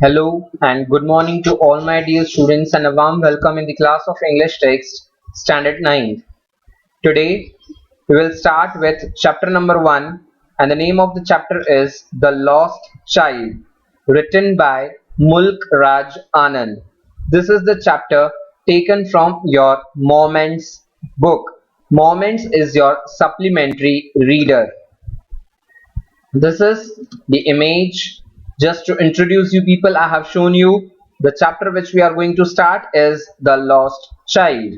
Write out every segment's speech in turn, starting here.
Hello and good morning to all my dear students and a warm welcome in the class of English text standard 9. Today we will start with chapter number 1 and the name of the chapter is The Lost Child, written by Mulk Raj Anand. This is the chapter taken from your Moments book. Moments is your supplementary reader. This is the image. Just to introduce you people, I have shown you the chapter which we are going to start is The Lost Child.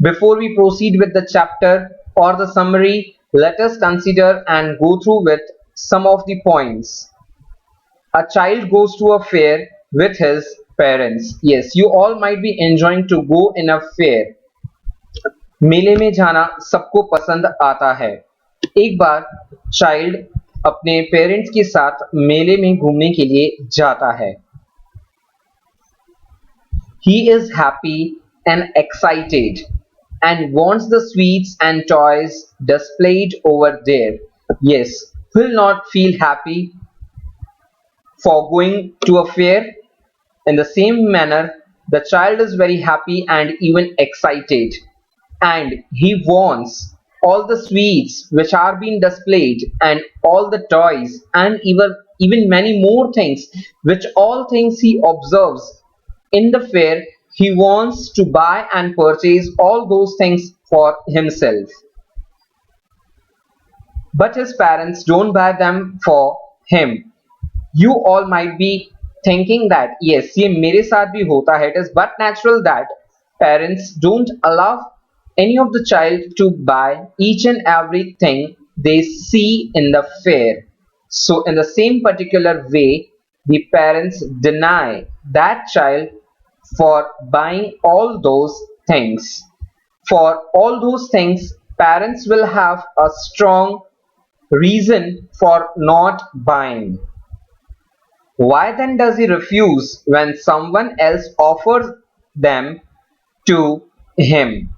Before we proceed with the chapter or the summary, let us consider and go through with some of the points. A child goes to a fair with his parents. Yes, you all might be enjoying to go in a fair. मेले में जाना सबको पसंद आता है. एक बार child अपने parents के साथ मेले में घूमने के लिए जाता है. He is happy and excited and wants the sweets and toys displayed over there. Yes, will not feel happy for going to a fair. In the same manner, the child is very happy and even excited, and he wants all the sweets which are being displayed and all the toys and even many more things, which all things he observes in the fair. He wants to buy and purchase all those things for himself, but his parents don't buy them for him. You all might be thinking that yes, ये मेरे साथ भी होता है. It is but natural that parents don't allow any of the child to buy each and everything they see in the fair. So in the same particular way, the parents deny that child for buying all those things. For all those things, parents will have a strong reason for not buying. Why then does he refuse when someone else offers them to him?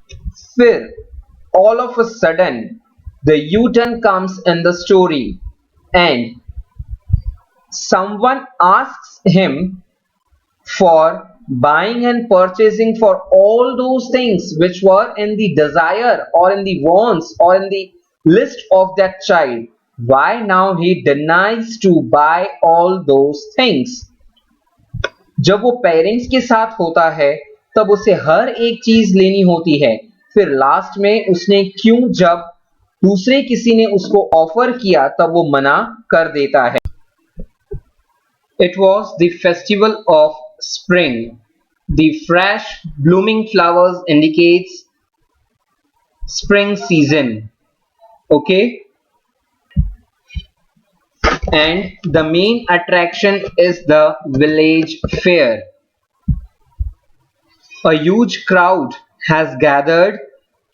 फिर all of a sudden the U-turn comes in the story and someone asks him for buying and purchasing for all those things which were in the desire or in the wants or in the list of that child. Why now he denies to buy all those things? जब वो parents के साथ होता है तब उसे हर एक चीज लेनी होती है. फिर लास्ट में उसने क्यों जब दूसरे किसी ने उसको ऑफर किया तब वो मना कर देता है. It was the festival of spring. The fresh blooming flowers indicates spring season. Okay, and the main attraction is the village fair. A huge crowd has gathered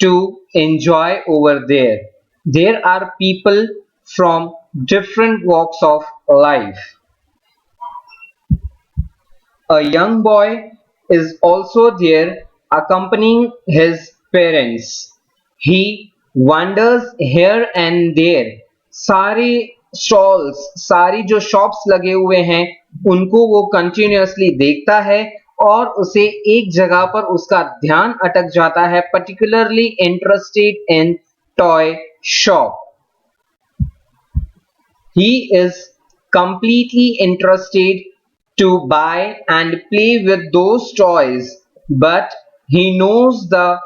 to enjoy over there. There are people from different walks of life. A young boy is also there accompanying his parents. He wanders here and there. सारे stalls, सारी जो shops लगे हुए हैं उनको वो continuously देखता है और उसे एक जगह पर उसका ध्यान अटक जाता है, particularly interested in toy shop. He is completely interested to buy and play with those toys, but he knows the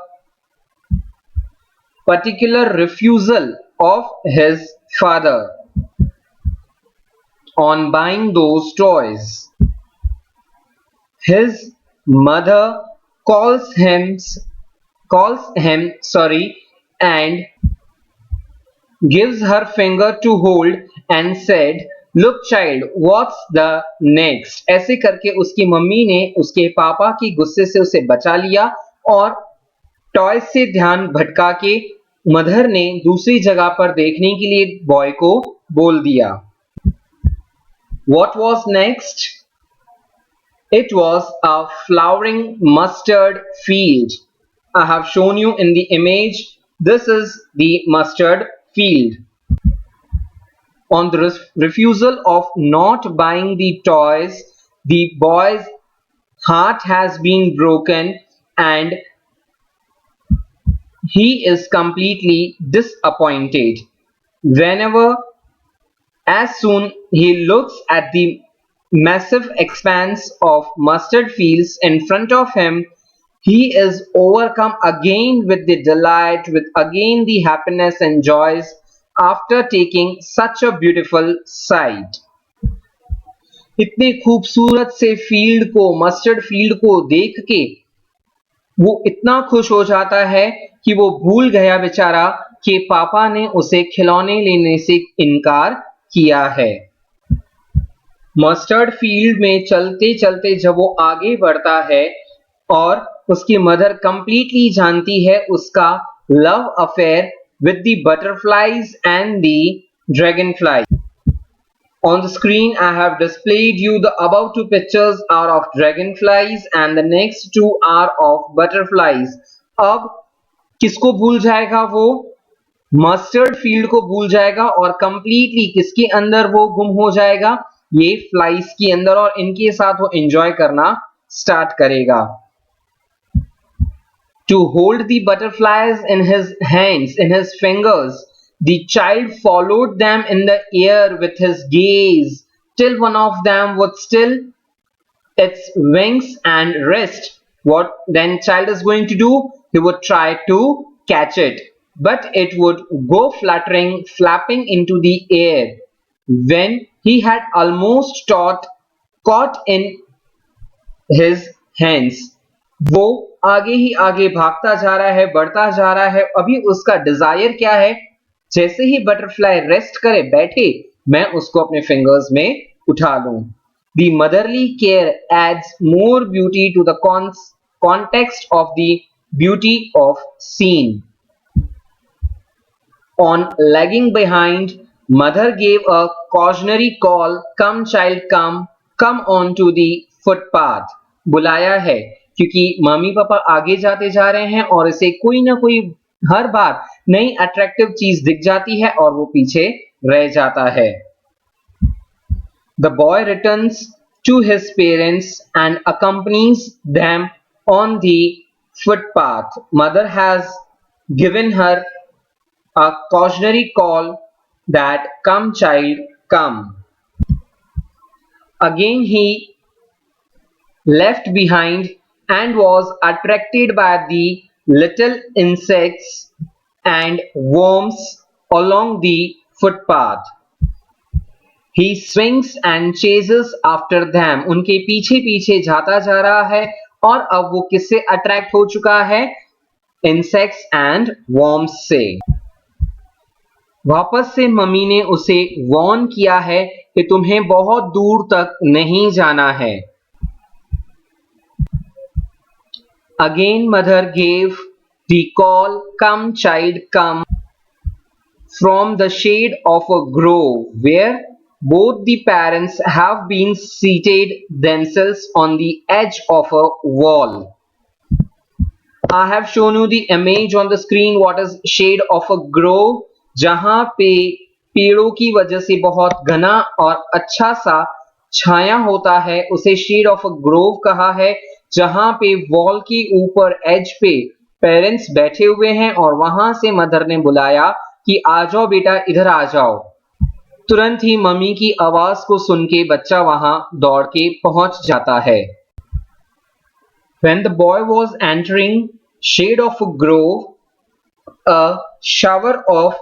particular refusal of his father on buying those toys. His mother calls him and gives her finger to hold and said, "Look child, what's the next?" ऐसे करके उसकी mummy ने उसके पापा की गुस्से से उसे बचा लिया और टॉय से ध्यान भटका के मदर ने दूसरी जगह पर देखने के लिए बॉय को बोल दिया. What was next? It was a flowering mustard field. I have shown you in the image. This is the mustard field. On the refusal of not buying the toys, the boy's heart has been broken and he is completely disappointed. Whenever, as soon he looks at the massive expanse of mustard fields in front of him, he is overcome again with the delight, with again the happiness and joys after taking such a beautiful sight. इतने खूबसूरत से field को, mustard field को देख के वो इतना खुश हो जाता है कि वो भूल गया बेचारा कि पापा ने उसे खिलौने लेने से इनकार किया है। मस्टर्ड फील्ड में चलते चलते जब वो आगे बढ़ता है और उसकी मदर कंप्लीटली जानती है उसका love affair with the butterflies and the dragon fly. On the screen, I have displayed you the above two pictures are of dragonflies and the next two are of butterflies. अब किसको भूल जाएगा वो? Mustard field को भूल जाएगा और completely किसके अंदर वो गुम हो जाएगा? ये फ्लाइज के अंदर, और इनके साथ वो एंजॉय करना स्टार्ट करेगा। To hold the butterflies in his hands, in his fingers, the child followed them in the air with his gaze till one of them would still its wings and rest. What then child is going to do? He would try to catch it, but it would go fluttering, flapping into the air. When he had almost caught in his hands, वो आगे ही आगे भागता जा रहा है, बढ़ता जा रहा है। अभी उसका डिजायर क्या है? जैसे ही बटरफ्लाई रेस्ट करे, बैठे, मैं उसको अपने फिंगर्स में उठा लूं। The motherly care adds more beauty to the context of the beauty of scene. On lagging behind, mother gave a cautionary call, "Come child, come on to the footpath." बुलाया है क्योंकि मम्मी पापा आगे जाते जा रहे हैं और इसे कोई ना कोई हर बार नई अट्रैक्टिव चीज दिख जाती है और वो पीछे रह जाता है। The boy returns to his parents and accompanies them on the footpath. Mother has given her a cautionary call that come child, come. Again he left behind and was attracted by the little insects and worms along the footpath. He swings and chases after them. उनके पीछे पीछे जाता जा रहा है और अब वो किससे अट्रैक्ट हो चुका है? इंसेक्ट्स एंड वर्म्स से। वापस से मम्मी ने उसे वार्न किया है कि तुम्हें बहुत दूर तक नहीं जाना है। Again mother gave the call, "Come child, come," from the shade of a grove where both the parents have been seated themselves on the edge of a wall. I have shown you the image on the screen. What is shade of a grove? जहां पे पेड़ों की वजह से बहुत घना और अच्छा सा छाया होता है, उसे शेड ऑफ अ ग्रोव कहा है। जहां पे वॉल के ऊपर एज पे पेरेंट्स बैठे हुए हैं और वहां से मदर ने बुलाया कि आ जाओ बेटा, इधर आ जाओ। तुरंत ही मम्मी की आवाज को सुन के बच्चा वहां दौड़ के पहुंच जाता है। When the boy was entering shade of a grove, a shower of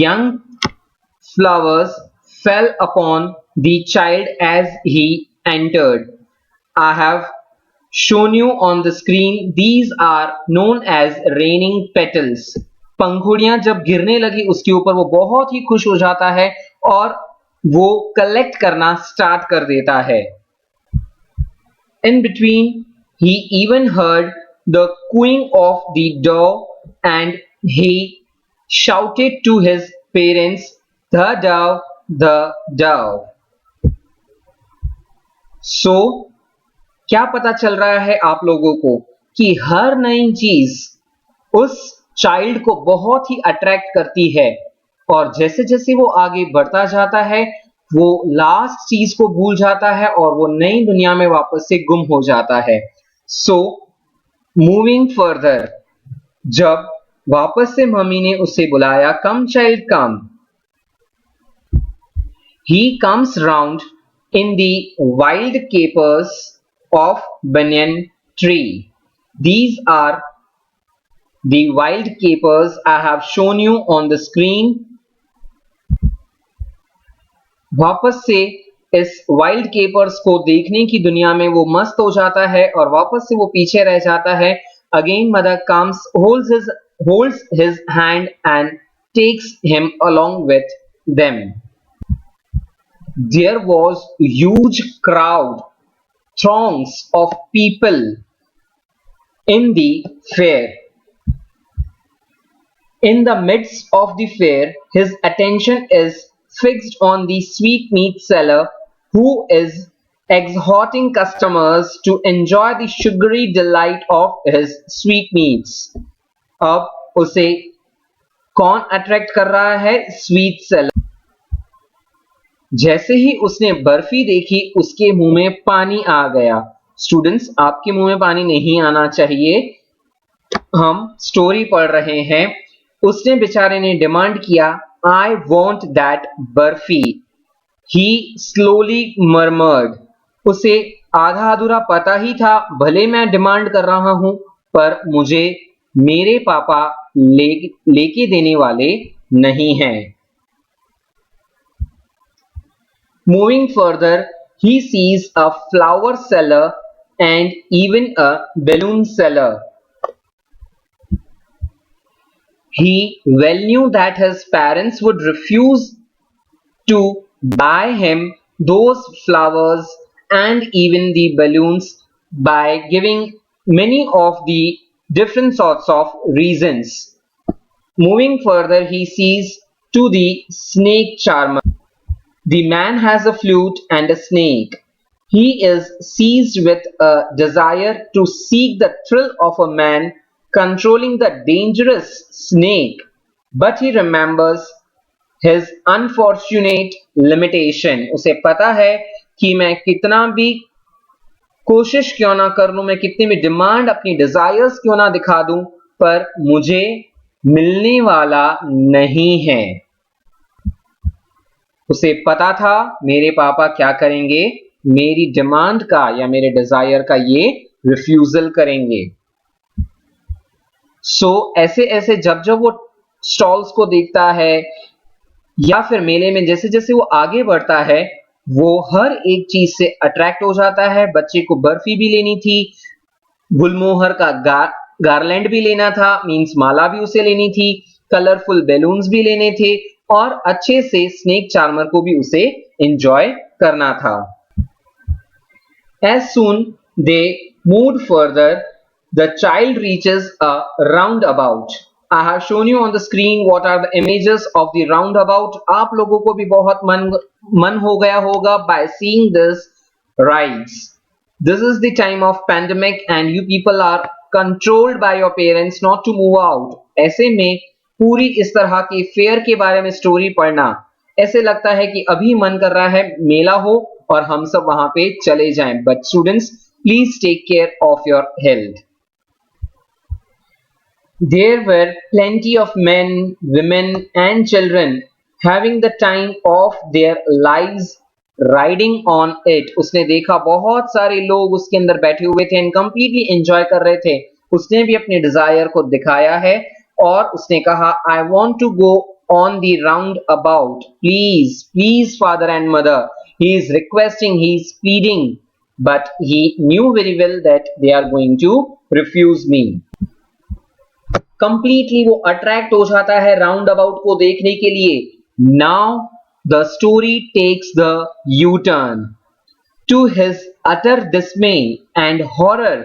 young flowers fell upon the child as he entered. I have shown you on the screen. These are known as raining petals. पंखुड़ियां जब गिरने लगी उसके ऊपर वो बहुत ही खुश हो जाता है और वो कलेक्ट करना स्टार्ट कर देता है। In between, he even heard the cooing of the dove and he shouted to his parents, "The dove, the dove." So, क्या पता चल रहा है आप लोगों को कि हर नई चीज उस चाइल्ड को बहुत ही अट्रैक्ट करती है। और जैसे जैसे वो आगे बढ़ता जाता है वो लास्ट चीज को भूल जाता है और वो नई दुनिया में वापस से गुम हो जाता है। सो मूविंग फर्दर, जब वापस से मम्मी ने उसे बुलाया, come child come, he comes round in the wild capers of banyan tree. These are the wild capers I have shown you on the screen. वापस से इस वाइल्ड केपर्स को देखने की दुनिया में वो मस्त हो जाता है और वापस से वो पीछे रह जाता है। Again mother comes, holds his hand and takes him along with them. There was huge crowd, throngs of people in the fair. In the midst of the fair, his attention is fixed on the sweetmeat seller who is exhorting customers to enjoy the sugary delight of his sweetmeats. अब उसे कौन attract कर रहा है? Sweet seller. जैसे ही उसने बर्फी देखी उसके मुंह में पानी आ गया। स्टूडेंट्स, आपके मुंह में पानी नहीं आना चाहिए, हम स्टोरी पढ़ रहे हैं। उसने बेचारे ने डिमांड किया, I want that barfi. He slowly murmured. उसे आधा अधूरा पता ही था, भले मैं डिमांड कर रहा हूं पर मुझे मेरे पापा लेके देने वाले नहीं हैं। Moving further, he sees a flower seller and even a balloon seller. He well knew that his parents would refuse to buy him those flowers and even the balloons by giving many of the different sorts of reasons. Moving further, he sees to the snake charmer. The man has a flute and a snake. He is seized with a desire to seek the thrill of a man controlling the dangerous snake, but he remembers his unfortunate limitation. उसे पता है कि मैं कितना भी कोशिश क्यों ना कर लूं, मैं कितनी भी डिमांड अपनी डिजायर्स क्यों ना दिखा दूं, पर मुझे मिलने वाला नहीं है। उसे पता था मेरे पापा क्या करेंगे, मेरी डिमांड का या मेरे डिजायर का ये रिफ्यूजल करेंगे। ऐसे ऐसे जब जब वो स्टॉल्स को देखता है या फिर मेले में जैसे जैसे वो आगे बढ़ता है वो हर एक चीज से अट्रैक्ट हो जाता है। बच्चे को बर्फी भी लेनी थी, गुलमोहर का गार्लैंड भी लेना था, मींस माला भी उसे लेनी थी, कलरफुल बैलून्स भी लेने थे और अच्छे से स्नेक चार्मर को भी उसे एंजॉय करना था। As soon they moved further, the child reaches a roundabout. I have shown you on the screen what are the images of the roundabout. आप लोगों को भी बहुत मन हो गया होगा by seeing this rides. This is the time of pandemic and you people are controlled by your parents not to move out. ऐसे में पूरी इस तरह के फेयर के बारे में स्टोरी पढ़ना ऐसे लगता है कि अभी मन कर रहा है मेला हो और हम सब वहां पे चले जाएं। But students, please take care of your health. There were plenty of men, women and children having the time of their lives riding on it. उसने देखा बहुत सारे लोग उसके अंदर बैठे हुए थे एंड कंप्लीटली एंजॉय कर रहे थे। उसने भी अपने डिजायर को दिखाया है और उसने कहा, I want to go on the roundabout, please please father and mother. He is requesting, he is pleading, but he knew very well that they are going to refuse me. Completely वो attract हो जाता है round about को देखने के लिए। Now the story takes the U-turn. To his utter dismay and horror,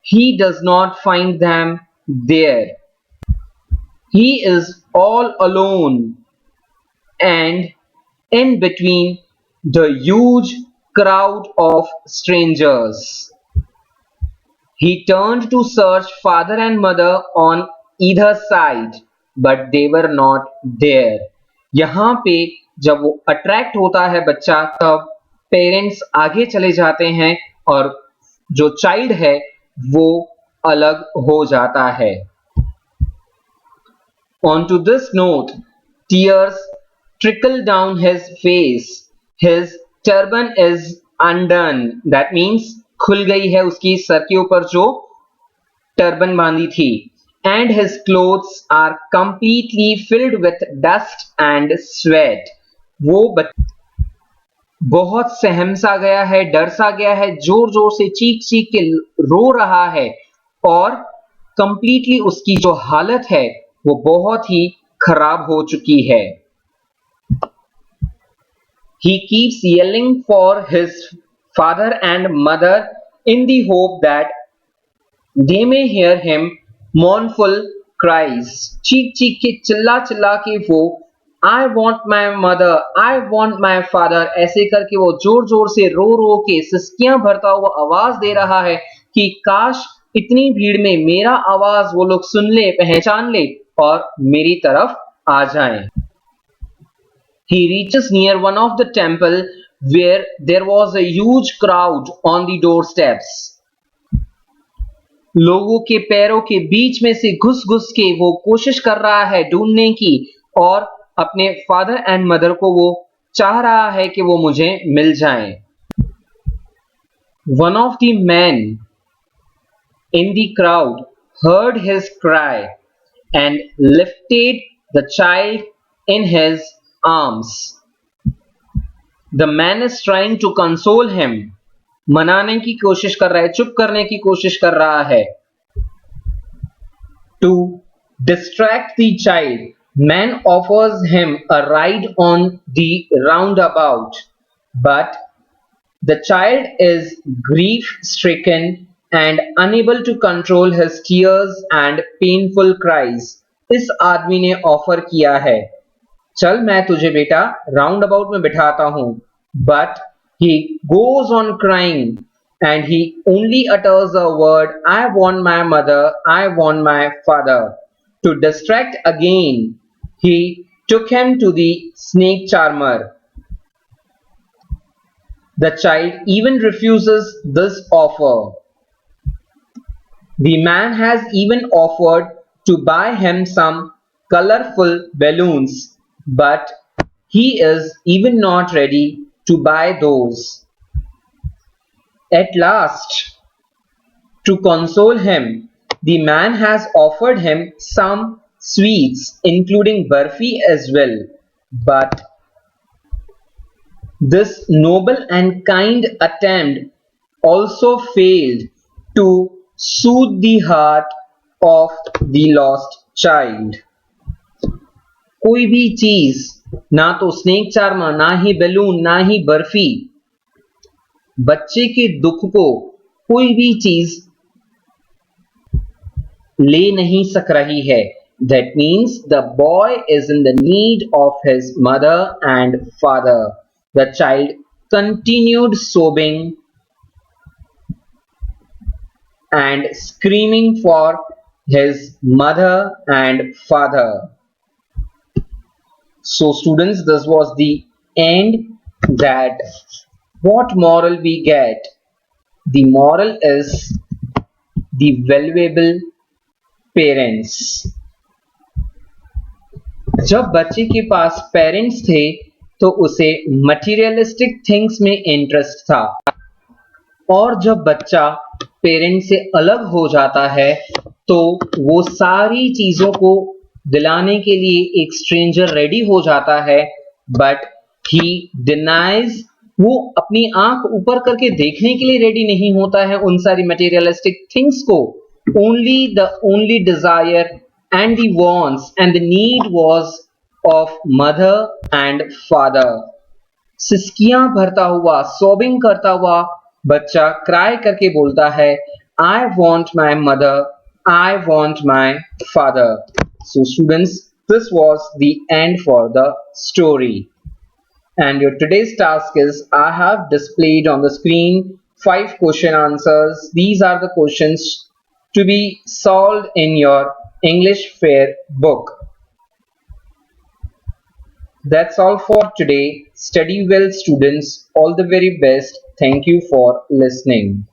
he does not find them there. He is all alone and in between the huge crowd of strangers. He turned to search father and mother on either side, but they were not there. यहाँ पे जब वो attract होता है बच्चा, तब parents आगे चले जाते हैं और जो चाइल्ड है वो अलग हो जाता है। On to this note, tears trickle down his face. His turban is undone. That means खुल गई है उसकी सर के ऊपर जो टर्बन बांधी थी। And his clothes are completely filled with dust and sweat. वो बहुत सहम सा गया है, डर सा गया है, जोर जोर से चीख चीख के रो रहा है और कंप्लीटली उसकी जो हालत है वो बहुत ही खराब हो चुकी है। He keeps yelling for his father and mother in the hope that they may hear him mournful cries. चीख चीख के चिल्ला चिल्ला के वो I want my mother, I want my father ऐसे करके वो जोर जोर से रो रो के सिसकियां भरता हुआ आवाज दे रहा है कि काश इतनी भीड़ में मेरा आवाज वो लोग सुन ले, पहचान ले और मेरी तरफ आ जाएं। He reaches near one of the temple where there was a huge crowd on the doorsteps. लोगों के पैरों के बीच में से घुस घुस के वो कोशिश कर रहा है ढूंढने की और अपने फादर एंड मदर को वो चाह रहा है कि वो मुझे मिल जाएं। One of the men in the crowd heard his cry and lifted the child in his arms. The man is trying to console him. मनाने की कोशिश कर रहा है, चुप करने की कोशिश कर रहा है। To distract the child, man offers him a ride on the roundabout, but the child is grief-stricken and unable to control his tears and painful cries. इस आदमी ने ऑफर किया है, चल मैं तुझे बेटा राउंड अबाउट में बिठाता हूं, but he goes on crying and he only utters a word, I want my mother, I want my father. To distract again, he took him to the snake charmer. The child even refuses this offer. The man has even offered to buy him some colorful balloons, but he is even not ready to buy those. At last, to console him, the man has offered him some sweets, including barfi as well, but this noble and kind attempt also failed to soothe the heart of the lost child. कोई भी चीज, ना तो snake charmer, ना ही balloon, ना ही बर्फी, बच्चे के दुख को कोई भी चीज ले नहीं सक रही है। That means the boy is in the need of his mother and father. The child continued sobbing and screaming for his mother and father. So students, this was the end. That what moral we get? The moral is the valuable parents. जब बच्चे के पास parents थे तो उसे materialistic things में interest था, और जब बच्चा पेरेंट्स से अलग हो जाता है तो वो सारी चीजों को दिलाने के लिए एक स्ट्रेंजर रेडी हो जाता है, बट ही डिनाइज, वो अपनी आंख ऊपर करके देखने के लिए रेडी नहीं होता है उन सारी मटेरियलिस्टिक थिंग्स को। only desire and the wants and the need was of mother and father. सिसकियां भरता हुआ, सोबिंग करता हुआ बच्चा क्राई करके बोलता है, I want my mother, I want my father. So students, this was the end for the story. And your today's task is, I have displayed on the screen 5 question answers. These are the questions to be solved in your English Fair book. That's all for today. Study well, students. All the very best. Thank you for listening.